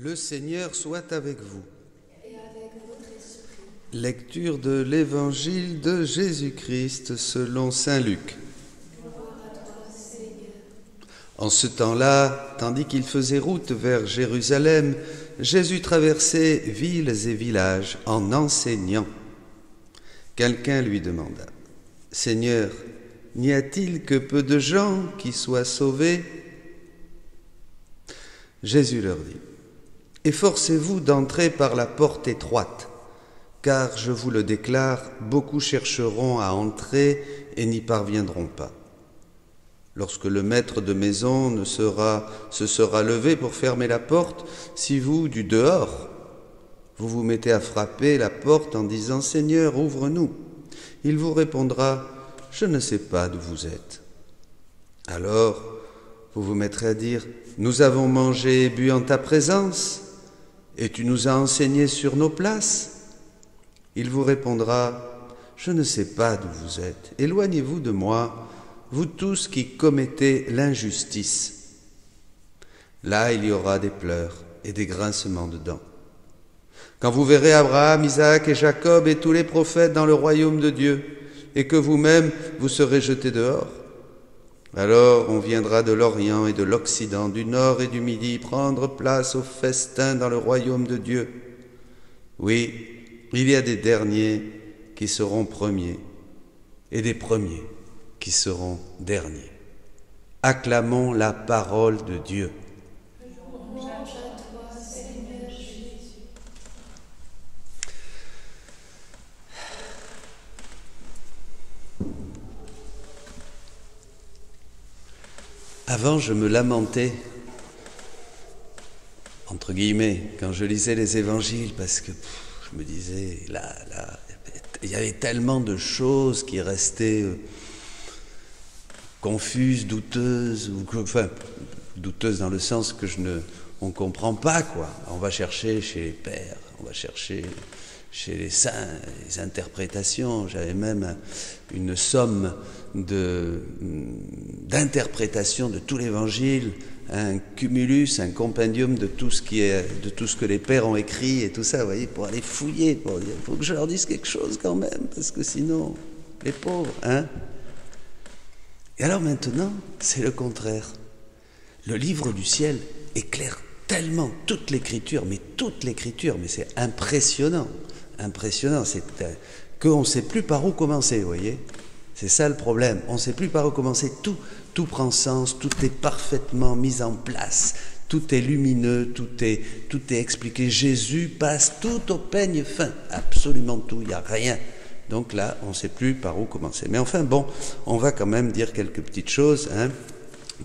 Le Seigneur soit avec vous. Et avec votre esprit. Lecture de l'Évangile de Jésus-Christ selon saint Luc. Gloire à toi, Seigneur. En ce temps-là, tandis qu'il faisait route vers Jérusalem, Jésus traversait villes et villages en enseignant. Quelqu'un lui demanda : « Seigneur, n'y a-t-il que peu de gens qui soient sauvés ?» Jésus leur dit : « Efforcez-vous d'entrer par la porte étroite, car je vous le déclare, beaucoup chercheront à entrer et n'y parviendront pas. Lorsque le maître de maison se sera levé pour fermer la porte, si vous, du dehors, vous vous mettez à frapper la porte en disant : Seigneur, ouvre-nous, il vous répondra : je ne sais pas d'où vous êtes. Alors, vous vous mettrez à dire : nous avons mangé et bu en ta présence, et tu nous as enseigné sur nos places. Il vous répondra : je ne sais pas d'où vous êtes, éloignez-vous de moi, vous tous qui commettez l'injustice. Là, il y aura des pleurs et des grincements de dents. Quand vous verrez Abraham, Isaac et Jacob et tous les prophètes dans le royaume de Dieu, et que vous-même vous serez jetés dehors, alors on viendra de l'Orient et de l'Occident, du Nord et du Midi, prendre place au festin dans le royaume de Dieu. Oui, il y a des derniers qui seront premiers, et des premiers qui seront derniers. Acclamons la parole de Dieu. Louange à toi, Seigneur Jésus. Avant, je me lamentais, entre guillemets, quand je lisais les évangiles, parce que je me disais, là, il y avait tellement de choses qui restaient confuses, douteuses, douteuses dans le sens que on ne comprend pas, quoi. On va chercher chez les pères, on va chercher chez les saints, les interprétations. J'avais même une somme d'interprétation de tout l'évangile, un cumulus, un compendium de tout ce que les pères ont écrit et tout ça, vous voyez, pour aller fouiller, pour dire, faut que je leur dise quelque chose quand même, parce que sinon, les pauvres, hein. Et alors maintenant, c'est le contraire. Le livre du ciel éclaire tellement toute l'écriture, mais c'est impressionnant, c'est qu'on ne sait plus par où commencer, vous voyez. C'est ça le problème, on ne sait plus par où commencer, tout prend sens, tout est parfaitement mis en place, tout est lumineux, tout est expliqué. Jésus passe tout au peigne fin, absolument tout, il n'y a rien. Donc là, on ne sait plus par où commencer. Mais enfin, bon, on va quand même dire quelques petites choses, hein.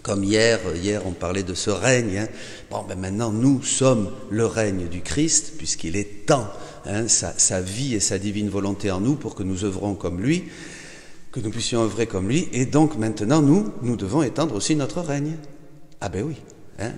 Comme hier on parlait de ce règne, hein. Bon, ben maintenant, nous sommes le règne du Christ, puisqu'il est temps, hein, sa vie et sa divine volonté en nous pour que nous œuvrons comme lui, que nous puissions œuvrer comme lui, et donc maintenant, nous devons étendre aussi notre règne. Ah ben oui, hein,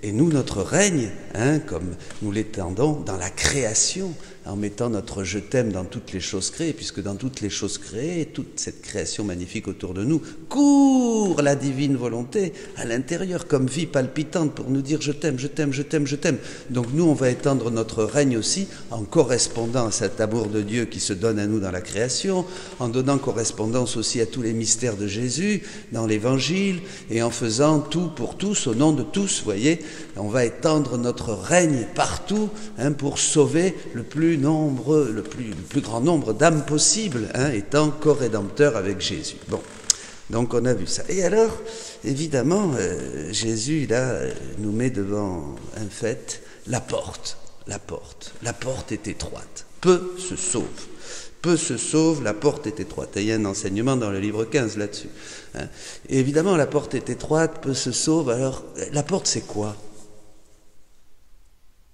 et nous, notre règne, hein, comme nous l'étendons dans la création, en mettant notre « je t'aime » dans toutes les choses créées, puisque dans toutes les choses créées, toute cette création magnifique autour de nous, court la divine volonté à l'intérieur, comme vie palpitante, pour nous dire « je t'aime, je t'aime, je t'aime, je t'aime ». Donc nous, on va étendre notre règne aussi, en correspondant à cet amour de Dieu qui se donne à nous dans la création, en donnant correspondance aussi à tous les mystères de Jésus, dans l'Évangile, et en faisant tout pour tous, au nom de tous, vous voyez. On va étendre notre règne partout, hein, pour sauver le plus grand nombre d'âmes possible, hein, étant co-rédempteur avec Jésus. Bon, donc on a vu ça. Et alors, évidemment, Jésus, là, nous met devant un fait, la porte. La porte est étroite. Peu se sauve, la porte est étroite. Et il y a un enseignement dans le livre 15 là-dessus, hein. Et évidemment, la porte est étroite, peu se sauve. Alors, la porte, c'est quoi?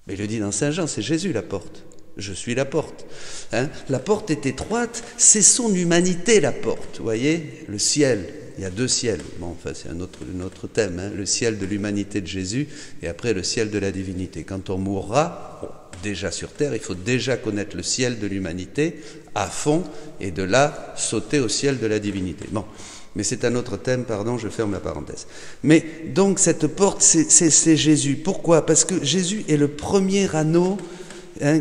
Mais il le dit dans Saint Jean, c'est Jésus la porte. Je suis la porte, hein. La porte est étroite, c'est son humanité la porte, vous voyez. Le ciel, il y a deux ciels, bon, enfin c'est un autre thème, hein. Le ciel de l'humanité de Jésus et après le ciel de la divinité. Quand on mourra, bon, déjà sur terre, il faut déjà connaître le ciel de l'humanité à fond et de là sauter au ciel de la divinité. Bon, Mais c'est un autre thème, pardon, je ferme la parenthèse. Mais donc cette porte, c'est Jésus. Pourquoi? Parce que Jésus est le premier anneau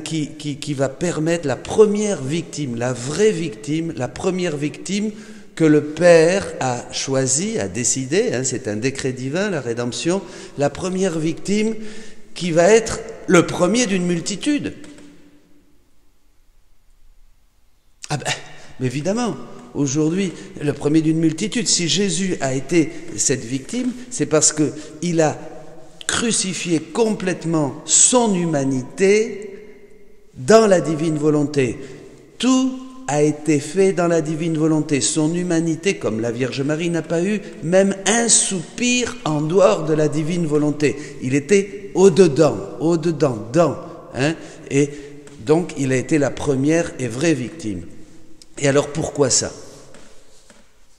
qui va permettre la première victime, la vraie victime, la première victime que le Père a choisi, a décidé, c'est un décret divin, la rédemption, la première victime qui va être le premier d'une multitude. Ah ben, évidemment, aujourd'hui, le premier d'une multitude, si Jésus a été cette victime, c'est parce qu'il a crucifié complètement son humanité dans la divine volonté. Tout a été fait dans la divine volonté. Son humanité, comme la Vierge Marie, n'a pas eu même un soupir en dehors de la divine volonté. Il était au-dedans, et donc il a été la première et vraie victime. Et alors pourquoi ça?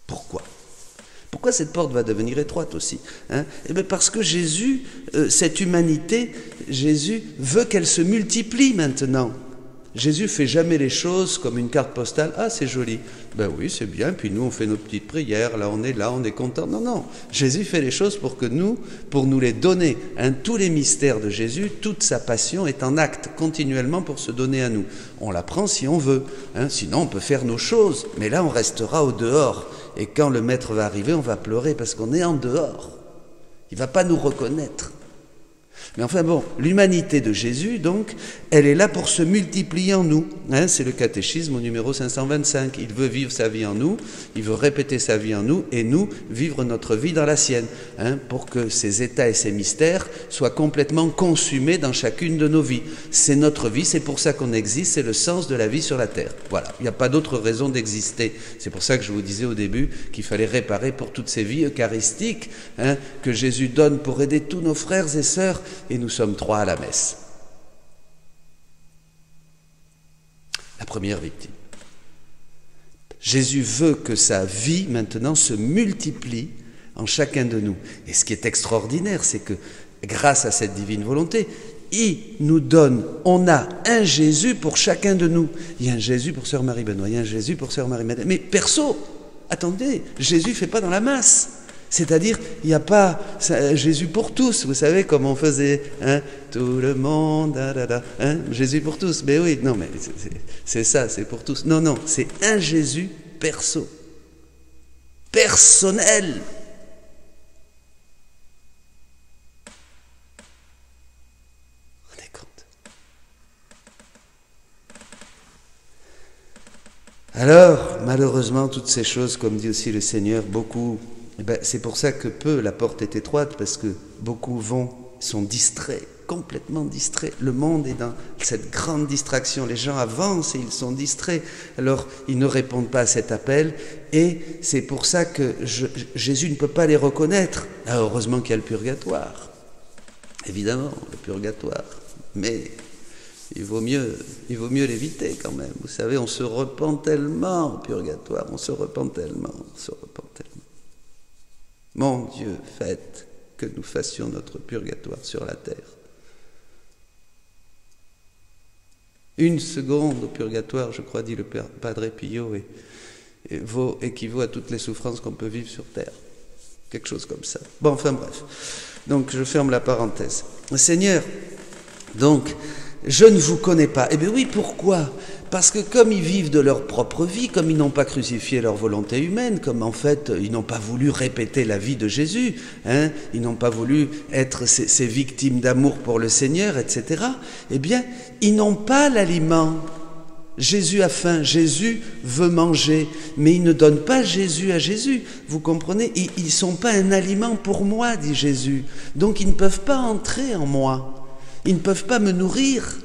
Pourquoi cette porte va devenir étroite aussi? Eh bien parce que Jésus, cette humanité, Jésus veut qu'elle se multiplie maintenant. Jésus fait jamais les choses comme une carte postale. Ah, c'est joli. Ben oui, c'est bien. Puis nous, on fait nos petites prières. Là, on est content. Non. Jésus fait les choses pour nous les donner. Tous les mystères de Jésus, toute sa passion est en acte continuellement pour se donner à nous. On la prend si on veut. Sinon, on peut faire nos choses. Mais là, on restera au dehors. Et quand le Maître va arriver, on va pleurer parce qu'on est en dehors. Il ne va pas nous reconnaître. Mais enfin bon, l'humanité de Jésus, donc, elle est là pour se multiplier en nous. C'est le catéchisme au numéro 525. Il veut vivre sa vie en nous, il veut répéter sa vie en nous, et nous, vivre notre vie dans la sienne, pour que ces états et ces mystères soient complètement consumés dans chacune de nos vies. C'est notre vie, c'est pour ça qu'on existe, c'est le sens de la vie sur la terre. Voilà, il n'y a pas d'autre raison d'exister. C'est pour ça que je vous disais au début qu'il fallait réparer pour toutes ces vies eucharistiques que Jésus donne pour aider tous nos frères et sœurs. Et nous sommes 3 à la messe. La première victime. Jésus veut que sa vie maintenant se multiplie en chacun de nous. Et ce qui est extraordinaire, c'est que grâce à cette divine volonté, il nous donne, on a un Jésus pour chacun de nous. Il y a un Jésus pour Sœur Marie-Benoît, il y a un Jésus pour Sœur Marie-Madeleine. Mais perso, attendez, Jésus ne fait pas dans la masse. C'est-à-dire, il n'y a pas Jésus pour tous, vous savez, comme on faisait, tout le monde, Jésus pour tous. Mais oui, non, mais c'est ça, c'est pour tous. Non, c'est un Jésus perso, personnel. Vous rendez compte? Alors, malheureusement, toutes ces choses, comme dit aussi le Seigneur, beaucoup... c'est pour ça que la porte est étroite, parce que beaucoup sont distraits, complètement distraits. Le monde est dans cette grande distraction. Les gens avancent et ils sont distraits. Alors, ils ne répondent pas à cet appel. Et c'est pour ça que Jésus ne peut pas les reconnaître. Ah, heureusement qu'il y a le purgatoire. Évidemment, le purgatoire. Mais il vaut mieux l'éviter quand même. Vous savez, on se repent tellement au purgatoire. On se repent tellement. Mon Dieu, faites que nous fassions notre purgatoire sur la terre. Une seconde au purgatoire, je crois, dit le Padre Pio, équivaut à toutes les souffrances qu'on peut vivre sur terre. Quelque chose comme ça. Bon, enfin bref. Donc, je ferme la parenthèse. Seigneur, donc, je ne vous connais pas. Eh bien oui, pourquoi ? Parce que comme ils vivent de leur propre vie, comme ils n'ont pas crucifié leur volonté humaine, comme en fait ils n'ont pas voulu répéter la vie de Jésus, ils n'ont pas voulu être ces victimes d'amour pour le Seigneur, etc., eh bien, ils n'ont pas l'aliment. Jésus a faim, Jésus veut manger, mais il ne donne pas Jésus à Jésus. Vous comprenez ? Ils ne sont pas un aliment pour moi, dit Jésus. Donc ils ne peuvent pas entrer en moi. Ils ne peuvent pas me nourrir.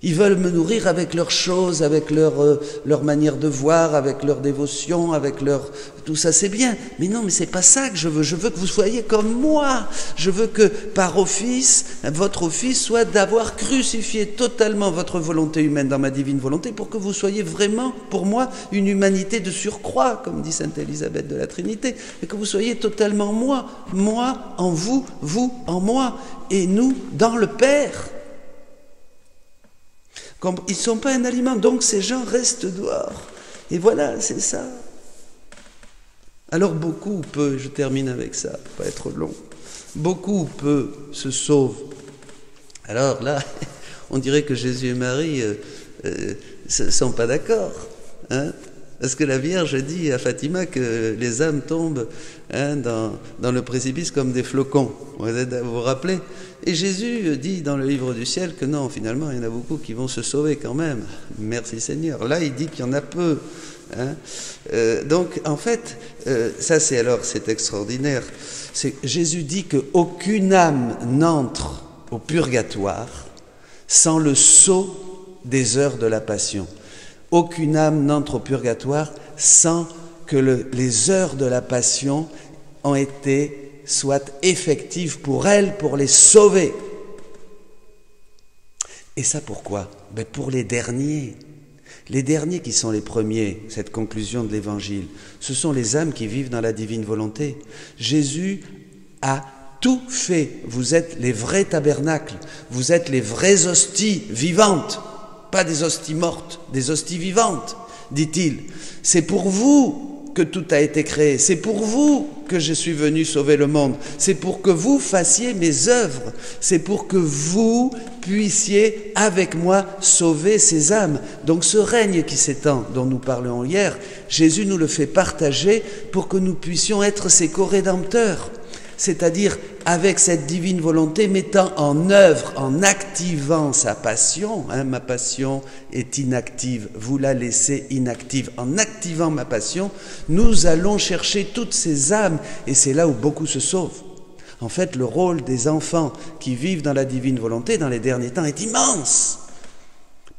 Ils veulent me nourrir avec leurs choses, avec leur manière de voir, avec leur dévotion, avec leur... Tout ça, c'est bien. Mais non, mais c'est pas ça que je veux. Je veux que vous soyez comme moi. Je veux que, par office, votre office soit d'avoir crucifié totalement votre volonté humaine dans ma divine volonté pour que vous soyez vraiment, pour moi, une humanité de surcroît, comme dit Sainte Élisabeth de la Trinité, et que vous soyez totalement moi. Moi en vous, vous en moi, et nous dans le Père. Ils ne sont pas un aliment, donc ces gens restent dehors. Et voilà, c'est ça. Alors beaucoup ou peu, je termine avec ça, pour pas être long, beaucoup ou peu se sauvent. Alors là, on dirait que Jésus et Marie ne sont pas d'accord, hein, parce que la Vierge dit à Fatima que les âmes tombent dans le précipice comme des flocons. Vous vous rappelez? Et Jésus dit dans le livre du ciel que non, finalement, il y en a beaucoup qui vont se sauver quand même. Merci Seigneur. Là, il dit qu'il y en a peu. Hein. Donc, en fait, c'est extraordinaire. Jésus dit qu'aucune âme n'entre au purgatoire sans le sceau des heures de la passion. Aucune âme n'entre au purgatoire sans que les heures de la passion soient effectives pour elles, pour les sauver. Et ça pourquoi? Pour les derniers. Les derniers qui sont les premiers, cette conclusion de l'Évangile, ce sont les âmes qui vivent dans la divine volonté. Jésus a tout fait. Vous êtes les vrais tabernacles, vous êtes les vraies hosties vivantes, pas des hosties mortes, des hosties vivantes, dit-il. C'est pour vous que tout a été créé, c'est pour vous que je suis venu sauver le monde, c'est pour que vous fassiez mes œuvres, c'est pour que vous puissiez avec moi sauver ces âmes. Donc ce règne qui s'étend, dont nous parlions hier, Jésus nous le fait partager pour que nous puissions être ses co-rédempteurs, c'est-à-dire avec cette divine volonté mettant en œuvre, en activant sa passion, ma passion est inactive, vous la laissez inactive, en activant ma passion, nous allons chercher toutes ces âmes, et c'est là où beaucoup se sauvent. En fait, le rôle des enfants qui vivent dans la divine volonté dans les derniers temps est immense,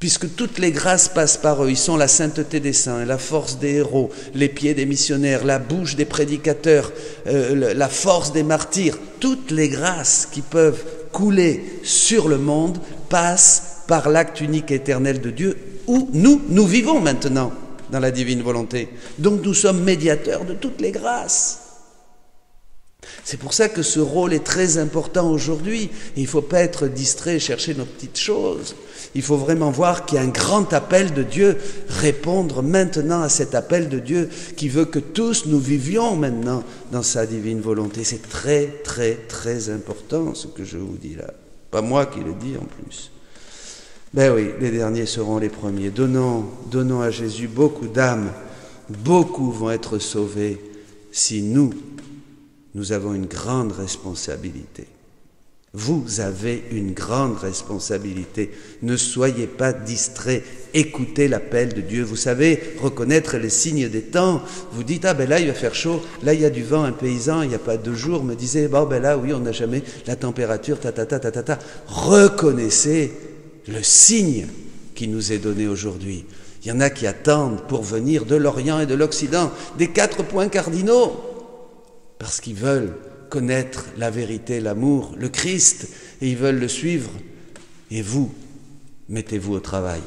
puisque toutes les grâces passent par eux. Ils sont la sainteté des saints, la force des héros, les pieds des missionnaires, la bouche des prédicateurs, la force des martyrs. Toutes les grâces qui peuvent couler sur le monde passent par l'acte unique et éternel de Dieu, où nous vivons maintenant dans la divine volonté. Donc nous sommes médiateurs de toutes les grâces. C'est pour ça que ce rôle est très important aujourd'hui. Il ne faut pas être distrait et chercher nos petites choses. Il faut vraiment voir qu'il y a un grand appel de Dieu, répondre maintenant à cet appel de Dieu qui veut que tous nous vivions maintenant dans sa divine volonté. C'est très, très, très important ce que je vous dis là. Pas moi qui le dis en plus. Ben oui, les derniers seront les premiers. Donnons à Jésus beaucoup d'âmes. Beaucoup vont être sauvés si nous avons une grande responsabilité. Vous avez une grande responsabilité. Ne soyez pas distraits. Écoutez l'appel de Dieu. Vous savez reconnaître les signes des temps. Vous dites, ah ben là il va faire chaud, là il y a du vent. Un paysan, il n'y a pas 2 jours, me disait, bon ben là oui, on n'a jamais la température, ta. Reconnaissez le signe qui nous est donné aujourd'hui. Il y en a qui attendent pour venir de l'Orient et de l'Occident, des 4 points cardinaux, parce qu'ils veulent connaître la vérité, l'amour, le Christ, et ils veulent le suivre. Et vous, mettez-vous au travail.